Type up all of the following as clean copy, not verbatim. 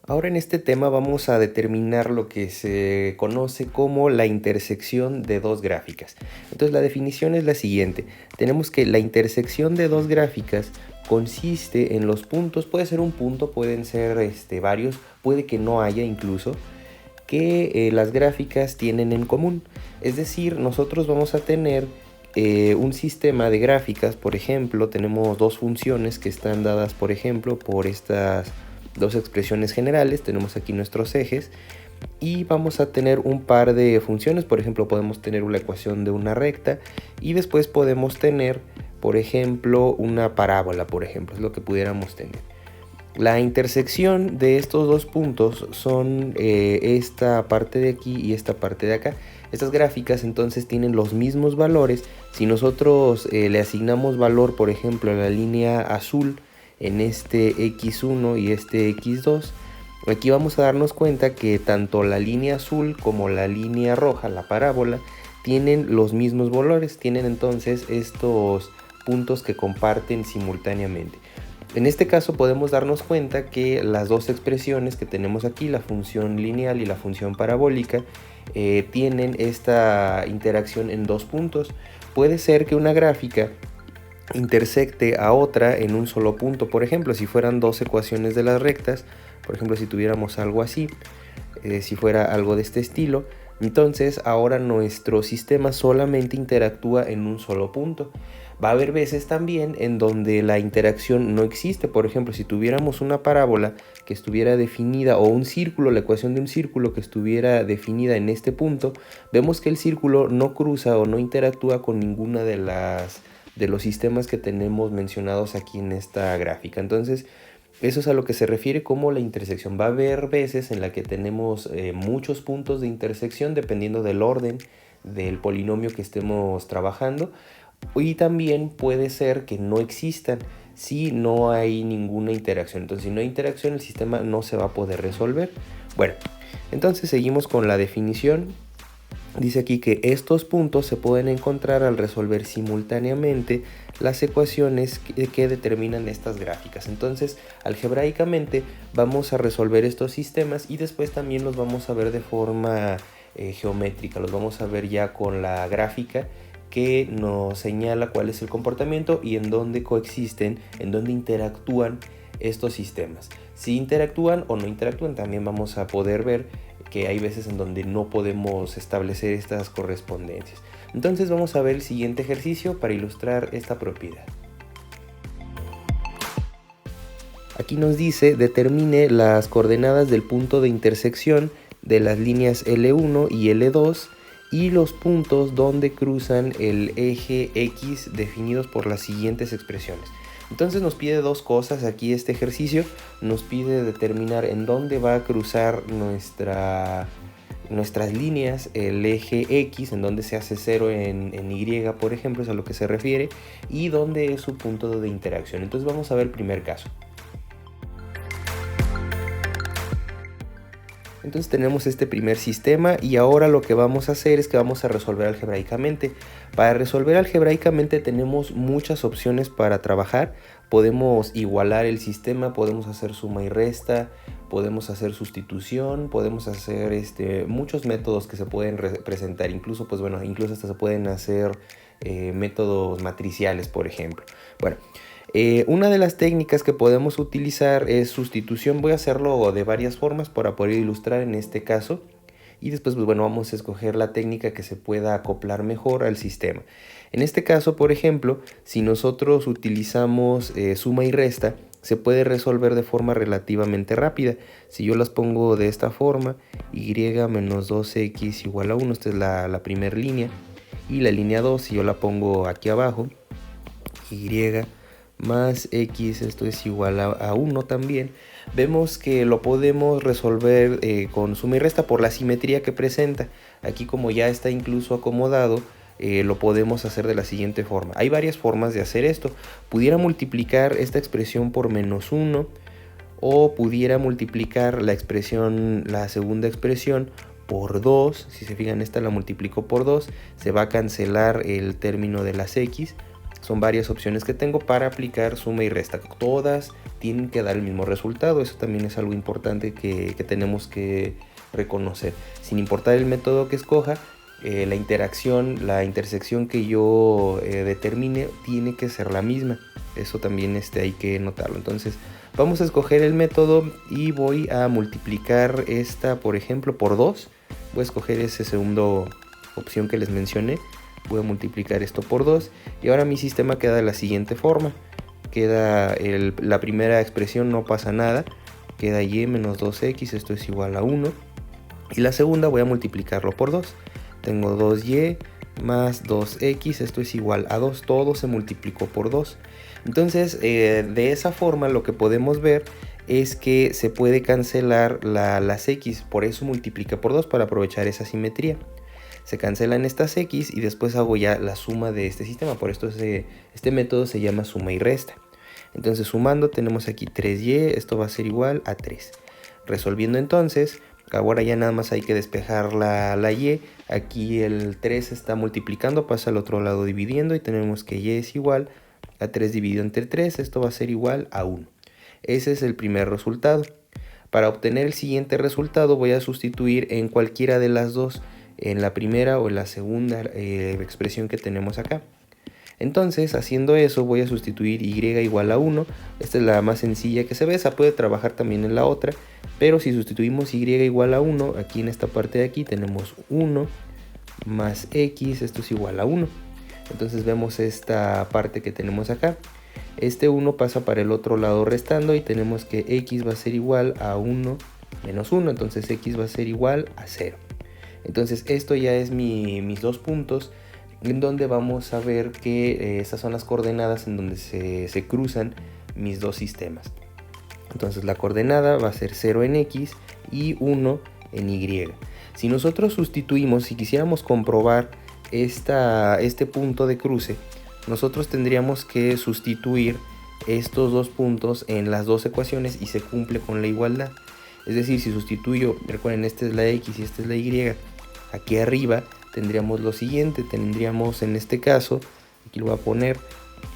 Ahora en este tema vamos a determinar lo que se conoce como la intersección de dos gráficas. Entonces la definición es la siguiente. Tenemos que la intersección de dos gráficas consiste en los puntos, puede ser un punto, pueden ser varios, puede que no haya incluso, que las gráficas tienen en común. Es decir, nosotros vamos a tener un sistema de gráficas, por ejemplo, tenemos dos funciones que están dadas, por ejemplo, por estas dos expresiones generales, tenemos aquí nuestros ejes y vamos a tener un par de funciones, por ejemplo podemos tener una ecuación de una recta y después podemos tener, por ejemplo, una parábola, por ejemplo, es lo que pudiéramos tener. La intersección de estos dos puntos son esta parte de aquí y esta parte de acá. Estas gráficas entonces tienen los mismos valores. Si nosotros le asignamos valor, por ejemplo, a la línea azul en este x1 y este x2, aquí vamos a darnos cuenta que tanto la línea azul como la línea roja, la parábola, tienen los mismos valores. Tienen entonces estos puntos que comparten simultáneamente. En este caso podemos darnos cuenta que las dos expresiones que tenemos aquí, la función lineal y la función parabólica, tienen esta interacción en dos puntos. Puede ser que una gráfica intersecte a otra en un solo punto. Por ejemplo, si fueran dos ecuaciones de las rectas, por ejemplo, si tuviéramos algo así, si fuera algo de este estilo, entonces ahora nuestro sistema solamente interactúa en un solo punto. Va a haber veces también en donde la interacción no existe. Por ejemplo, si tuviéramos una parábola que estuviera definida o un círculo, la ecuación de un círculo que estuviera definida en este punto, vemos que el círculo no cruza o no interactúa con ninguna de los sistemas que tenemos mencionados aquí en esta gráfica. Entonces, eso es a lo que se refiere como la intersección. Va a haber veces en la que tenemos muchos puntos de intersección dependiendo del orden del polinomio que estemos trabajando, y también puede ser que no existan si no hay ninguna interacción. Entonces, si no hay interacción, el sistema no se va a poder resolver. Bueno, entonces seguimos con la definición. Dice aquí que estos puntos se pueden encontrar al resolver simultáneamente las ecuaciones que determinan estas gráficas. Entonces, algebraicamente vamos a resolver estos sistemas y después también los vamos a ver de forma geométrica. Los vamos a ver ya con la gráfica que nos señala cuál es el comportamiento y en dónde coexisten, en dónde interactúan estos sistemas. Si interactúan o no interactúan, también vamos a poder ver que hay veces en donde no podemos establecer estas correspondencias. Entonces vamos a ver el siguiente ejercicio para ilustrar esta propiedad. Aquí nos dice determine las coordenadas del punto de intersección de las líneas L1 y L2 y los puntos donde cruzan el eje X definidos por las siguientes expresiones. Entonces nos pide dos cosas aquí este ejercicio. Nos pide determinar en dónde va a cruzar nuestras líneas el eje X, en donde se hace 0 en Y, por ejemplo, es a lo que se refiere, y dónde es su punto de interacción. Entonces vamos a ver el primer caso. Entonces tenemos este primer sistema y ahora lo que vamos a hacer es que vamos a resolver algebraicamente. Para resolver algebraicamente tenemos muchas opciones para trabajar. Podemos igualar el sistema, podemos hacer suma y resta, podemos hacer sustitución, podemos hacer muchos métodos que se pueden presentar. Incluso, pues bueno, incluso hasta se pueden hacer métodos matriciales, por ejemplo. Bueno. Una de las técnicas que podemos utilizar es sustitución. Voy a hacerlo de varias formas para poder ilustrar en este caso. Y después, pues bueno, vamos a escoger la técnica que se pueda acoplar mejor al sistema. En este caso, por ejemplo, si nosotros utilizamos suma y resta, se puede resolver de forma relativamente rápida. Si yo las pongo de esta forma, y menos 2x igual a 1, esta es la primera línea. Y la línea 2, si yo la pongo aquí abajo, y más x, esto es igual a 1 también, vemos que lo podemos resolver con suma y resta por la simetría que presenta. Aquí, como ya está incluso acomodado, lo podemos hacer de la siguiente forma. Hay varias formas de hacer esto. Pudiera multiplicar esta expresión por menos 1, o pudiera multiplicar la segunda expresión por 2. Si se fijan, esta la multiplico por 2, se va a cancelar el término de las x. Son varias opciones que tengo para aplicar suma y resta. Todas tienen que dar el mismo resultado. Eso también es algo importante que tenemos que reconocer. Sin importar el método que escoja, la interacción, la intersección que yo determine tiene que ser la misma. Eso también hay que notarlo. Entonces vamos a escoger el método y voy a multiplicar esta, por ejemplo, por 2. Voy a escoger esa segunda opción que les mencioné. Voy a multiplicar esto por 2 y ahora mi sistema queda de la siguiente forma. Queda la primera expresión, no pasa nada, queda y menos 2x, esto es igual a 1. Y la segunda voy a multiplicarlo por 2. Tengo 2y más 2x, esto es igual a 2. Todo se multiplicó por 2. Entonces, de esa forma lo que podemos ver es que se puede cancelar las x, por eso multiplica por 2 para aprovechar esa simetría. Se cancelan estas x y después hago ya la suma de este sistema. Por esto este método se llama suma y resta. Entonces sumando tenemos aquí 3y, esto va a ser igual a 3. Resolviendo entonces, ahora ya nada más hay que despejar la y. Aquí el 3 está multiplicando, pasa al otro lado dividiendo y tenemos que y es igual a 3 dividido entre 3. Esto va a ser igual a 1. Ese es el primer resultado. Para obtener el siguiente resultado voy a sustituir en cualquiera de las dos, en la primera o en la segunda expresión que tenemos acá. Entonces, haciendo eso, voy a sustituir y igual a 1. Esta es la más sencilla que se ve, esa puede trabajar también en la otra. Pero si sustituimos y igual a 1, aquí en esta parte de aquí tenemos 1 más x, esto es igual a 1. Entonces vemos esta parte que tenemos acá. Este 1 pasa para el otro lado restando y tenemos que x va a ser igual a 1 menos 1. Entonces x va a ser igual a 0. Entonces esto ya es mis dos puntos en donde vamos a ver que estas son las coordenadas en donde se cruzan mis dos sistemas. Entonces la coordenada va a ser 0 en x y 1 en y. Si nosotros sustituimos, si quisiéramos comprobar este punto de cruce, nosotros tendríamos que sustituir estos dos puntos en las dos ecuaciones y se cumple con la igualdad. Es decir, si sustituyo, recuerden, esta es la x y esta es la y, aquí arriba tendríamos lo siguiente, tendríamos en este caso, aquí lo voy a poner,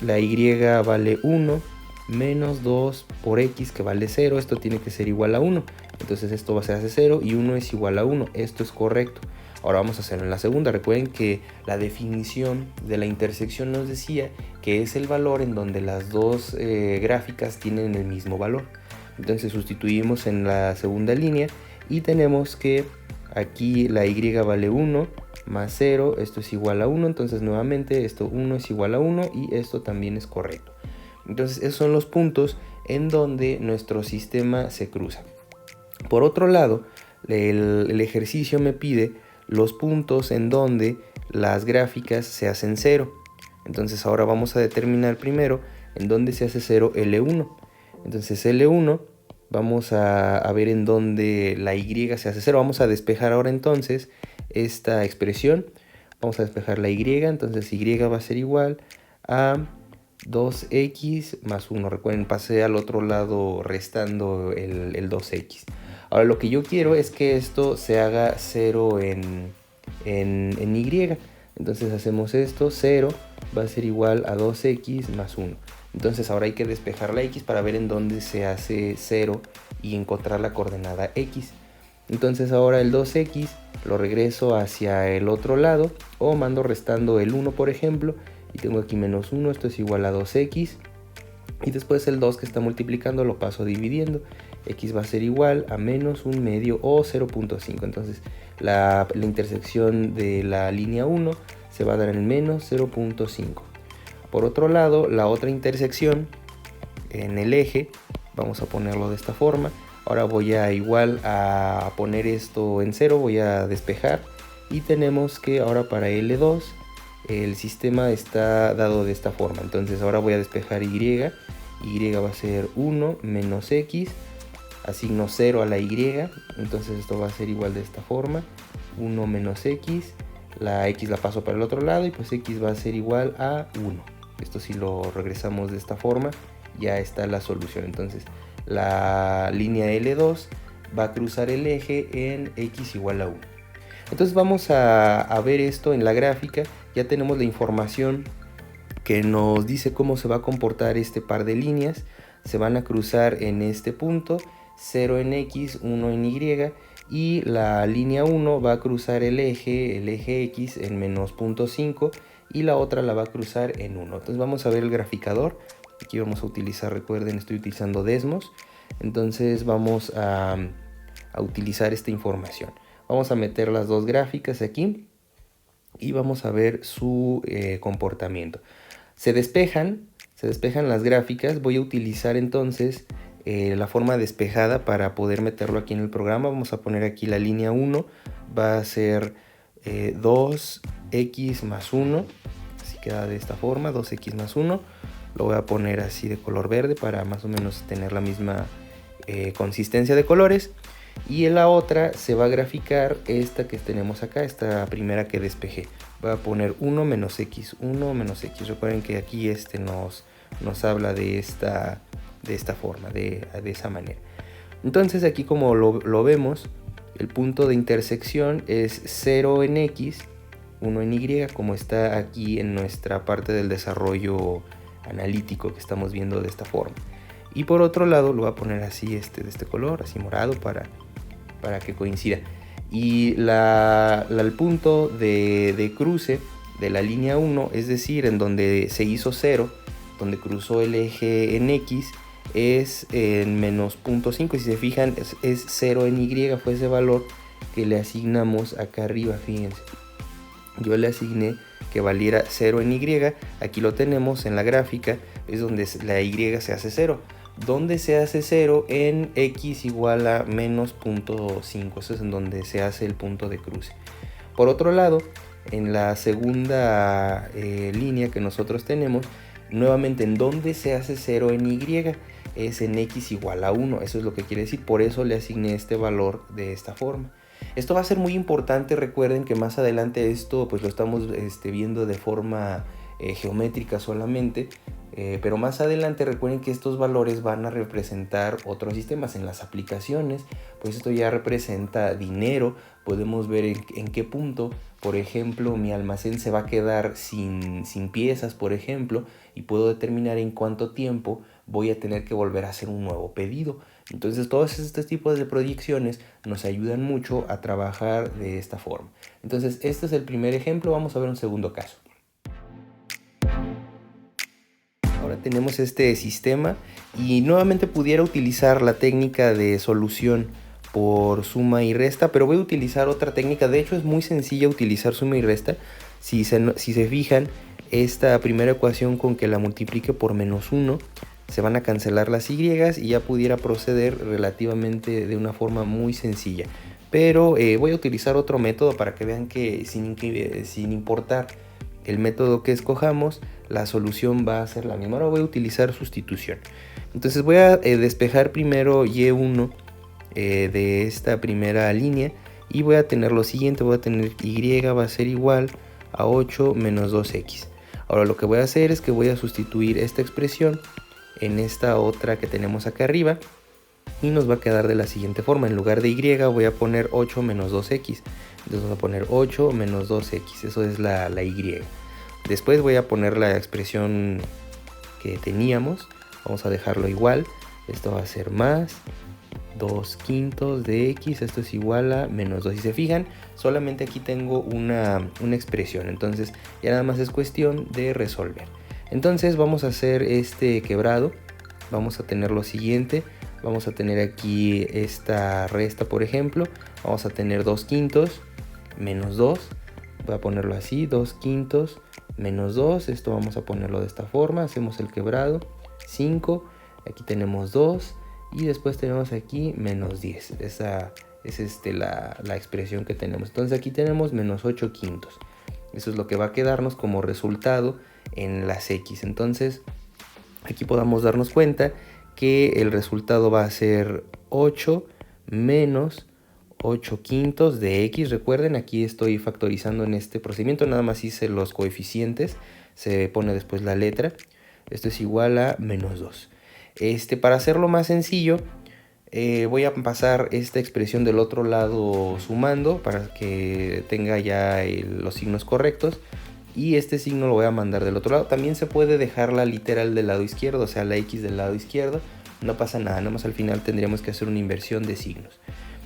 la y vale 1 menos 2 por x que vale 0, esto tiene que ser igual a 1, entonces esto va a ser 0 y 1 es igual a 1, esto es correcto. Ahora vamos a hacerlo en la segunda. Recuerden que la definición de la intersección nos decía que es el valor en donde las dos gráficas tienen el mismo valor. Entonces sustituimos en la segunda línea y tenemos que aquí la y vale 1 más 0, esto es igual a 1, entonces nuevamente esto 1 es igual a 1 y esto también es correcto. Entonces esos son los puntos en donde nuestro sistema se cruza. Por otro lado, el ejercicio me pide los puntos en donde las gráficas se hacen 0. Entonces ahora vamos a determinar primero en donde se hace 0 L1. Entonces L1 vamos a ver en donde la y se hace 0. Vamos a despejar ahora entonces esta expresión. Vamos a despejar la y, entonces y va a ser igual a 2x más 1. Recuerden, pasé al otro lado restando el 2x. Ahora lo que yo quiero es que esto se haga 0 en y. Entonces hacemos esto, 0 va a ser igual a 2x más 1. Entonces ahora hay que despejar la x para ver en dónde se hace 0 y encontrar la coordenada x. Entonces ahora el 2x lo regreso hacia el otro lado o mando restando el 1, por ejemplo, y tengo aquí menos 1, esto es igual a 2x. Y después el 2 que está multiplicando lo paso dividiendo. X va a ser igual a menos 1 medio o 0.5. Entonces la intersección de la línea 1 se va a dar en menos 0.5. Por otro lado, la otra intersección en el eje, vamos a ponerlo de esta forma. Ahora voy a igual a poner esto en 0, voy a despejar. Y tenemos que ahora para L2 el sistema está dado de esta forma. Entonces ahora voy a despejar y va a ser 1 menos x, asigno 0 a la y, entonces esto va a ser igual de esta forma, 1 menos x, la x la paso para el otro lado y pues x va a ser igual a 1. Esto si lo regresamos de esta forma ya está la solución. Entonces la línea L2 va a cruzar el eje en x igual a 1. Entonces vamos a ver esto en la gráfica. Ya tenemos la información que nos dice cómo se va a comportar este par de líneas. Se van a cruzar en este punto, 0 en X, 1 en Y, y la línea 1 va a cruzar el eje X en menos 0.5 y la otra la va a cruzar en 1. Entonces vamos a ver el graficador. Aquí vamos a utilizar, recuerden, estoy utilizando Desmos. Entonces vamos a utilizar esta información. Vamos a meter las dos gráficas aquí y vamos a ver su comportamiento. Se despejan las gráficas. Voy a utilizar entonces la forma despejada para poder meterlo aquí en el programa. Vamos a poner aquí la línea 1, va a ser 2x más 1, así queda de esta forma, 2x más 1. Lo voy a poner así de color verde para más o menos tener la misma consistencia de colores. Y en la otra se va a graficar esta que tenemos acá, esta primera que despejé. Voy a poner 1 menos x, 1 menos x. Recuerden que aquí nos habla de esta forma, de esa manera. Entonces aquí, como lo vemos, el punto de intersección es 0 en x, 1 en y, como está aquí en nuestra parte del desarrollo analítico que estamos viendo de esta forma. Y por otro lado lo voy a poner así, de este color, así morado, para que coincida. Y el punto de cruce de la línea 1, es decir, en donde se hizo 0, donde cruzó el eje en X, es en menos 0.5. Y si se fijan, es 0 en Y, fue ese valor que le asignamos acá arriba. Fíjense, yo le asigné que valiera 0 en Y. Aquí lo tenemos en la gráfica, es donde la Y se hace 0. Donde se hace 0 en X igual a menos 0.5. Eso es en donde se hace el punto de cruce. Por otro lado, en la segunda línea que nosotros tenemos, nuevamente en donde se hace 0 en Y, es en X igual a 1. Eso es lo que quiere decir. Por eso le asigné este valor de esta forma. Esto va a ser muy importante. Recuerden que más adelante esto pues lo estamos viendo de forma geométrica solamente. Pero más adelante recuerden que estos valores van a representar otros sistemas. En las aplicaciones, pues esto ya representa dinero. Podemos ver en qué punto, por ejemplo, mi almacén se va a quedar sin piezas, por ejemplo, y puedo determinar en cuánto tiempo voy a tener que volver a hacer un nuevo pedido. Entonces todos estos tipos de proyecciones nos ayudan mucho a trabajar de esta forma. Entonces este es el primer ejemplo. Vamos a ver un segundo caso. Ahora tenemos este sistema y nuevamente pudiera utilizar la técnica de solución por suma y resta, pero voy a utilizar otra técnica. De hecho es muy sencilla utilizar suma y resta. Si se fijan, esta primera ecuación, con que la multiplique por menos 1, se van a cancelar las y y ya pudiera proceder relativamente de una forma muy sencilla. Pero voy a utilizar otro método para que vean que sin importar el método que escojamos, la solución va a ser la misma. Ahora voy a utilizar sustitución. Entonces voy a despejar primero y1 de esta primera línea y voy a tener lo siguiente. Voy a tener y va a ser igual a 8 menos 2x. Ahora lo que voy a hacer es que voy a sustituir esta expresión en esta otra que tenemos acá arriba y nos va a quedar de la siguiente forma. En lugar de y voy a poner 8 menos 2x. Entonces vamos a poner 8 menos 2x. Eso es la y. Después voy a poner la expresión que teníamos. Vamos a dejarlo igual. Esto va a ser más 2 quintos de x. Esto es igual a menos 2. Si se fijan, solamente aquí tengo una expresión. Entonces ya nada más es cuestión de resolver. Entonces vamos a hacer este quebrado. Vamos a tener lo siguiente. Vamos a tener aquí esta resta, por ejemplo. Vamos a tener 2 quintos menos 2. Voy a ponerlo así, 2 quintos menos 2. Esto vamos a ponerlo de esta forma. Hacemos el quebrado. 5. Aquí tenemos 2. Y después tenemos aquí menos 10. Esa es la expresión que tenemos. Entonces aquí tenemos menos 8 quintos. Eso es lo que va a quedarnos como resultado en las x. Entonces aquí podamos darnos cuenta que el resultado va a ser 8 menos 8 quintos de x. Recuerden, aquí estoy factorizando en este procedimiento. Nada más hice los coeficientes. Se pone después la letra. Esto es igual a menos 2. Para hacerlo más sencillo, voy a pasar esta expresión del otro lado sumando para que tenga ya los signos correctos. y este signo lo voy a mandar del otro lado. También se puede dejar la literal del lado izquierdo, o sea la X del lado izquierdo, no pasa nada, nada más al final tendríamos que hacer una inversión de signos.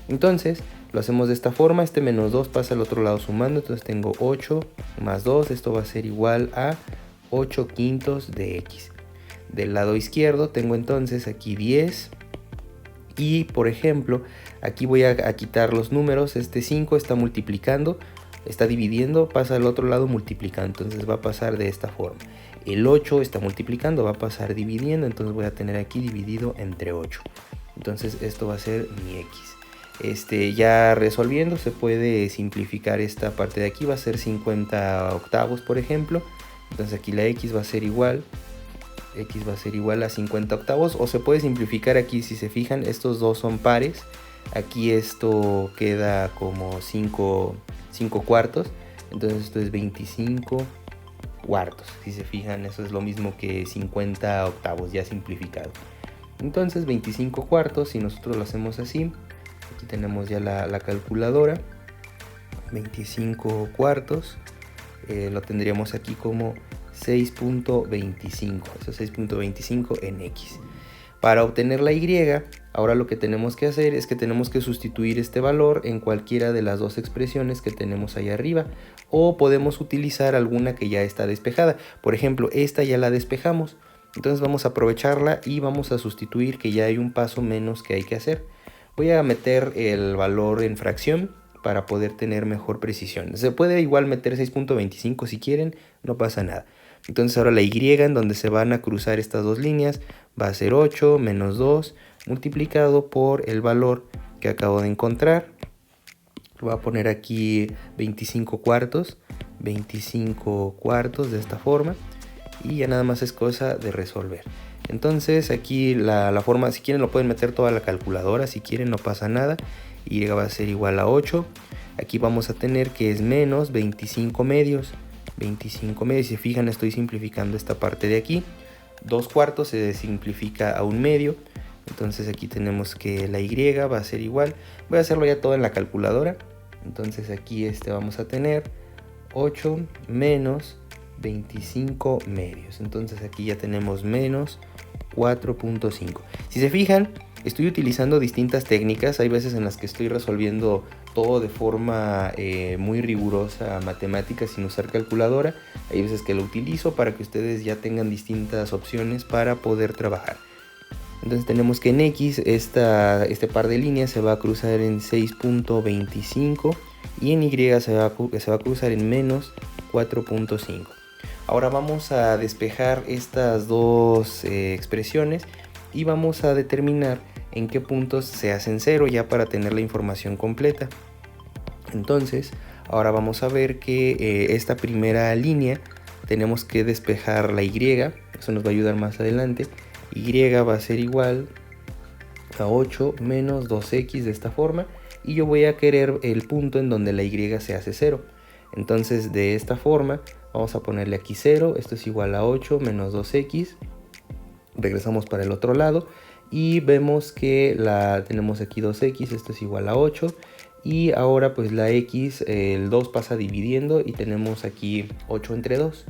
Entonces lo hacemos de esta forma, este menos 2 pasa al otro lado sumando, entonces tengo 8 más 2, esto va a ser igual a 8 quintos de X. Del lado izquierdo tengo entonces aquí 10 y por ejemplo aquí voy a quitar los números, este 5 está multiplicando, está dividiendo, pasa al otro lado multiplicando, entonces va a pasar de esta forma. El 8 está multiplicando, va a pasar dividiendo, entonces voy a tener aquí dividido entre 8. Entonces esto va a ser mi X. Ya resolviendo se puede simplificar esta parte de aquí, va a ser 50 octavos por ejemplo. Entonces aquí la X va a ser igual a 50 octavos, o se puede simplificar aquí, si se fijan estos dos son pares, aquí esto queda como 5 cuartos, entonces esto es 25 cuartos, si se fijan eso es lo mismo que 50 octavos ya simplificado. Entonces 25 cuartos, si nosotros lo hacemos así, aquí tenemos ya la calculadora, 25 cuartos, lo tendríamos aquí como 6.25, eso es 6.25 en X. Para obtener la Y, ahora lo que tenemos que hacer es que tenemos que sustituir este valor en cualquiera de las dos expresiones que tenemos ahí arriba, o podemos utilizar alguna que ya está despejada. Por ejemplo, esta ya la despejamos, entonces vamos a aprovecharla y vamos a sustituir, que ya hay un paso menos que hay que hacer. Voy a meter el valor en fracción para poder tener mejor precisión. Se puede igual meter 6.25 si quieren, no pasa nada. Entonces ahora la Y en donde se van a cruzar estas dos líneas va a ser 8 menos 2 multiplicado por el valor que acabo de encontrar. Voy a poner aquí 25 cuartos de esta forma y ya nada más es cosa de resolver. Entonces aquí la forma, si quieren lo pueden meter toda la calculadora, si quieren no pasa nada. Y va a ser igual a 8. Aquí vamos a tener que es menos 25 medios. 25 medios, si se fijan estoy simplificando esta parte de aquí. 2 cuartos se simplifica a 1 medio. Entonces aquí tenemos que la Y va a ser igual. Voy a hacerlo ya todo en la calculadora. Entonces aquí vamos a tener 8 menos 25 medios. Entonces aquí ya tenemos menos 4.5. Si se fijan, estoy utilizando distintas técnicas. Hay veces en las que estoy resolviendo todo de forma muy rigurosa, matemática, sin usar calculadora. Hay veces que lo utilizo para que ustedes ya tengan distintas opciones para poder trabajar. Entonces tenemos que en X este par de líneas se va a cruzar en 6.25 y en Y se va a cruzar en menos 4.5. Ahora vamos a despejar estas dos expresiones y vamos a determinar en qué puntos se hacen 0 ya para tener la información completa. Entonces ahora vamos a ver que esta primera línea tenemos que despejar la Y, eso nos va a ayudar más adelante. Y va a ser igual a 8 menos 2x de esta forma, y yo voy a querer el punto en donde la Y se hace 0. Entonces de esta forma vamos a ponerle aquí 0, esto es igual a 8 menos 2x. Regresamos para el otro lado y vemos que tenemos aquí 2x, esto es igual a 8. Y ahora pues la x, el 2 pasa dividiendo y tenemos aquí 8 entre 2.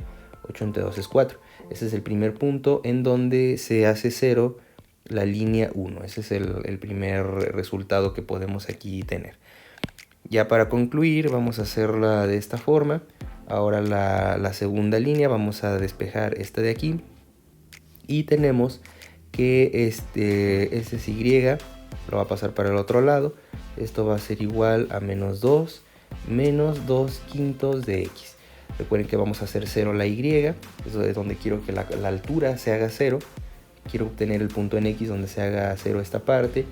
8 entre 2 es 4. Ese es el primer punto en donde se hace 0 la línea 1. Ese es el primer resultado que podemos aquí tener. Ya para concluir vamos a hacerla de esta forma. Ahora la segunda línea vamos a despejar esta de aquí. Y tenemos que este es Y, lo va a pasar para el otro lado. Esto va a ser igual a menos 2 quintos de X. Recuerden que vamos a hacer 0 la Y, eso es donde quiero que la altura se haga 0. Quiero obtener el punto en X donde se haga 0 esta parte.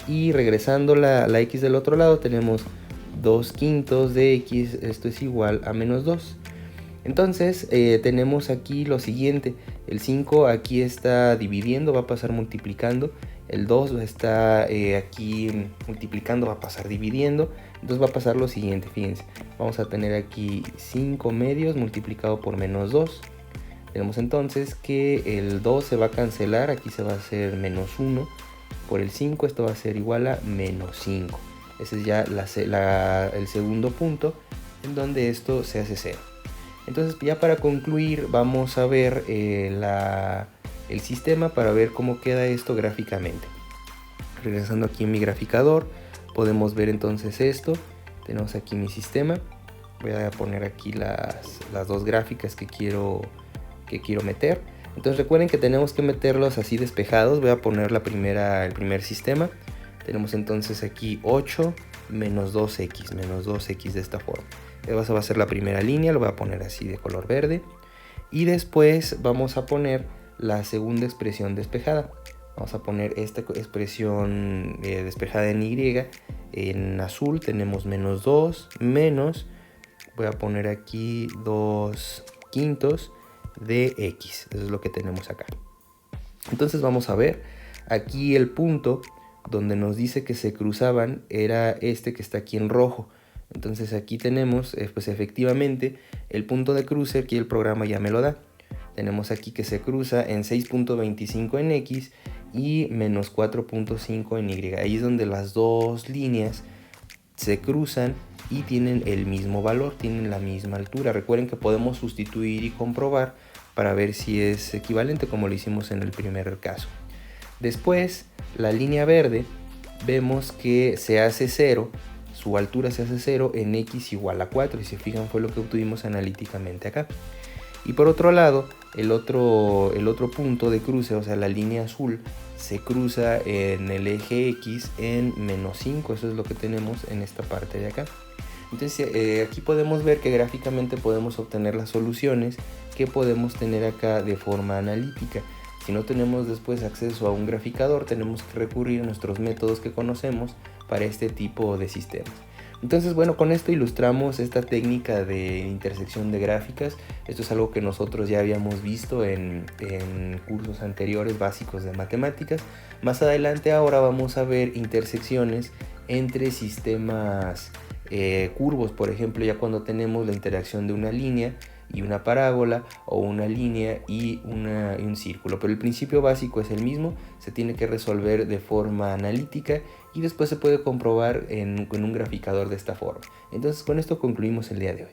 Y regresando la X del otro lado tenemos 2 quintos de X, esto es igual a menos 2. Entonces tenemos aquí lo siguiente, el 5 aquí está dividiendo, va a pasar multiplicando, el 2 está aquí multiplicando, va a pasar dividiendo, entonces va a pasar lo siguiente, fíjense, vamos a tener aquí 5 medios multiplicado por menos 2, tenemos entonces que el 2 se va a cancelar, aquí se va a hacer menos 1, por el 5 esto va a ser igual a menos 5, ese es ya el segundo punto en donde esto se hace 0. Entonces ya para concluir vamos a ver el sistema para ver cómo queda esto gráficamente. Regresando aquí en mi graficador, podemos ver entonces esto. Tenemos aquí mi sistema. Voy a poner aquí las dos gráficas que quiero meter. Entonces recuerden que tenemos que meterlos así despejados. Voy a poner el primer sistema. Tenemos entonces aquí 8 menos 2x de esta forma. Esa va a ser la primera línea, lo voy a poner así de color verde. Y después vamos a poner la segunda expresión despejada. Vamos a poner esta expresión despejada en y en azul. Tenemos menos 2 menos, voy a poner aquí 2/5 de x. Eso es lo que tenemos acá. Entonces vamos a ver, aquí el punto donde nos dice que se cruzaban era este que está aquí en rojo. Entonces aquí tenemos, pues efectivamente, el punto de cruce, aquí el programa ya me lo da. Tenemos aquí que se cruza en 6.25 en x y menos 4.5 en y. Ahí es donde las dos líneas se cruzan y tienen el mismo valor, tienen la misma altura. Recuerden que podemos sustituir y comprobar para ver si es equivalente, como lo hicimos en el primer caso. Después, la línea verde, vemos que se hace 0, su altura se hace 0 en x igual a 4, y si se fijan fue lo que obtuvimos analíticamente acá. Y por otro lado, el otro punto de cruce, o sea la línea azul, se cruza en el eje X en menos 5, eso es lo que tenemos en esta parte de acá. Entonces aquí podemos ver que gráficamente podemos obtener las soluciones que podemos tener acá de forma analítica. Si no tenemos después acceso a un graficador, tenemos que recurrir a nuestros métodos que conocemos para este tipo de sistemas. Entonces, bueno, con esto ilustramos esta técnica de intersección de gráficas. Esto es algo que nosotros ya habíamos visto en cursos anteriores básicos de matemáticas. Más adelante ahora vamos a ver intersecciones entre sistemas curvos, por ejemplo, ya cuando tenemos la interacción de una línea y una parábola, o una línea y un círculo. Pero el principio básico es el mismo, se tiene que resolver de forma analítica y después se puede comprobar en un graficador de esta forma. Entonces con esto concluimos el día de hoy.